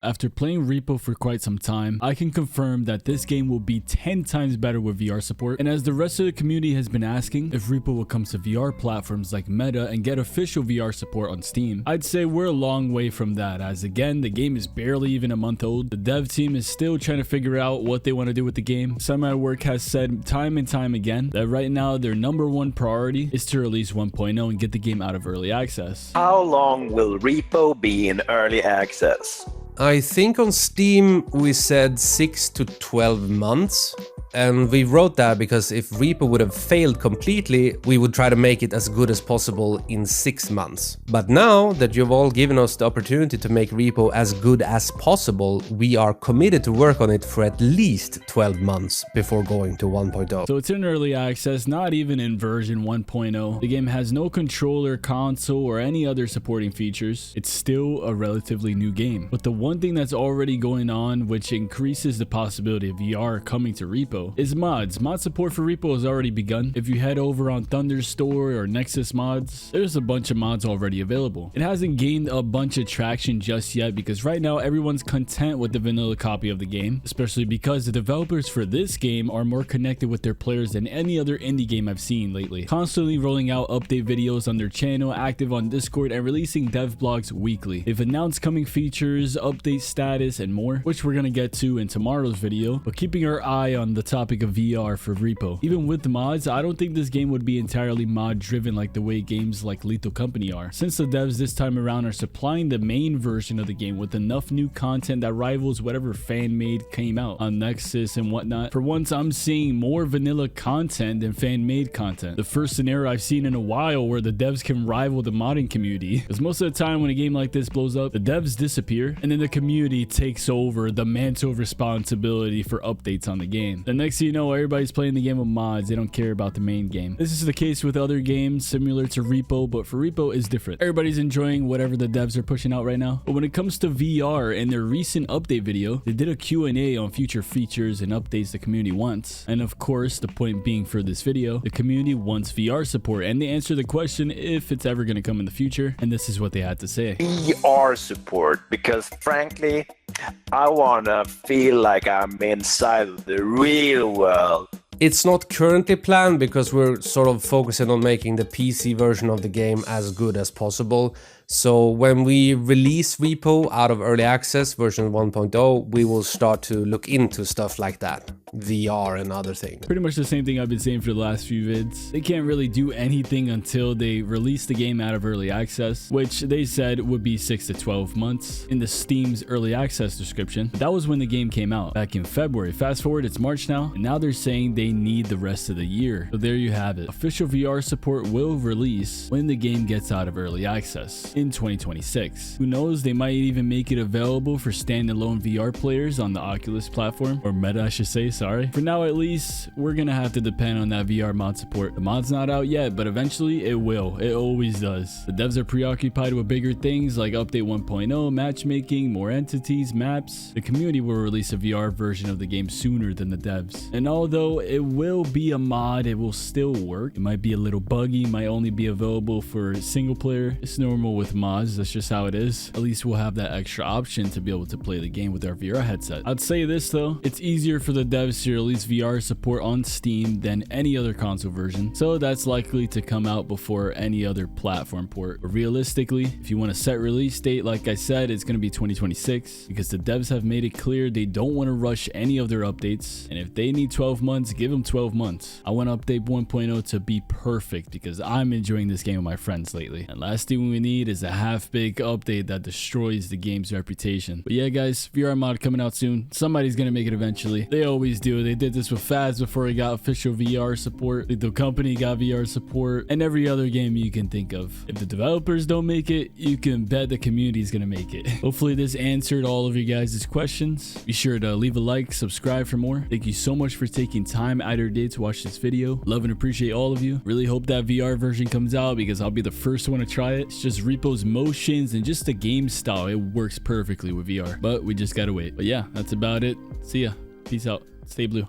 After playing Repo for quite some time, I can confirm that this game will be 10 times better with VR support, and as the rest of the community has been asking if Repo will come to VR platforms like Meta and get official VR support on Steam, I'd say we're a long way from that, as again, the game is barely even a month old. The dev team is still trying to figure out what they want to do with the game. Semi-Work has said time and time again that right now their #1 priority is to release 1.0 and get the game out of early access. How long will Repo be in early access? I think on Steam we said 6 to 12 months. And we wrote that because if Repo would have failed completely, we would try to make it as good as possible in 6 months. But now that you've all given us the opportunity to make Repo as good as possible, we are committed to work on it for at least 12 months before going to 1.0. So it's in early access, not even in version 1.0. The game has no controller, console, or any other supporting features. It's still a relatively new game. But the one thing that's already going on, which increases the possibility of VR coming to Repo, is mods. Mod support for Repo has already begun. If you head over on Thunderstore or Nexus Mods, there's a bunch of mods already available. It hasn't gained a bunch of traction just yet because right now everyone's content with the vanilla copy of the game, especially because the developers for this game are more connected with their players than any other indie game I've seen lately. Constantly rolling out update videos on their channel, active on Discord, and releasing dev blogs weekly. They've announced coming features, update status, and more, which we're gonna get to in tomorrow's video, but keeping our eye on the topic of VR for Repo. Even with the mods, I don't think this game would be entirely mod driven like the way games like Lethal Company are, since the devs this time around are supplying the main version of the game with enough new content that rivals whatever fan-made came out on Nexus and whatnot. For once, I'm seeing more vanilla content than fan-made content. The first scenario I've seen in a while where the devs can rival the modding community, because most of the time when a game like this blows up, the devs disappear and then the community takes over the mantle of responsibility for updates on the game. The next thing you know, everybody's playing the game with mods. They don't care about the main game. This is the case with other games similar to Repo, but for Repo is different. Everybody's enjoying whatever the devs are pushing out right now. But when it comes to VR, in their recent update video, they did a Q&A on future features and updates the community wants. And of course, the point being for this video, the community wants VR support, and they answered the question if it's ever going to come in the future, and this is what they had to say. VR support, because frankly, I wanna feel like I'm inside of the real world. It's not currently planned because we're sort of focusing on making the PC version of the game as good as possible. So when we release Repo out of early access version 1.0, we will start to look into stuff like that. VR and other things. Pretty much the same thing I've been saying for the last few vids. They can't really do anything until they release the game out of early access, which they said would be 6 to 12 months in the Steam's early access description. That was when the game came out back in February. Fast forward, it's March now, and now they're saying they need the rest of the year. So there you have it. Official VR support will release when the game gets out of early access in 2026. Who knows, they might even make it available for standalone VR players on the Oculus platform, or Meta I should say, sorry. For now at least, we're gonna have to depend on that VR mod support. The mod's not out yet, but eventually it will. It always does. The devs are preoccupied with bigger things like update 1.0, matchmaking, more entities, maps. The community will release a VR version of the game sooner than the devs. And although it will be a mod, it will still work. It might be a little buggy, might only be available for single player. It's normal with mods, that's just how it is. At least we'll have that extra option to be able to play the game with our VR headset. I'd say this though, it's easier for the devs to release VR support on Steam than any other console version, so that's likely to come out before any other platform port. But realistically, if you want a set release date, like I said, it's going to be 2026 because the devs have made it clear they don't want to rush any of their updates, and if they need 12 months, give them 12 months. I want update 1.0 to be perfect because I'm enjoying this game with my friends lately, and last thing we need is a half-baked update that destroys the game's reputation. But yeah guys, VR mod coming out soon. Somebody's going to make it eventually. They always do. They did this with Fads before it got official VR support. The company got VR support, and every other game you can think of. If the developers don't make it, you can bet the community is gonna make it. Hopefully this answered all of your guys' questions. Be sure to leave a like, subscribe for more. Thank you so much for taking time out of your day to watch this video. Love and appreciate all of you. Really hope that VR version comes out because I'll be the first one to try it. It's just Repo's motions and just the game style. It works perfectly with VR, but we just gotta wait. But yeah, that's about it. See ya. Peace out. Stay blue.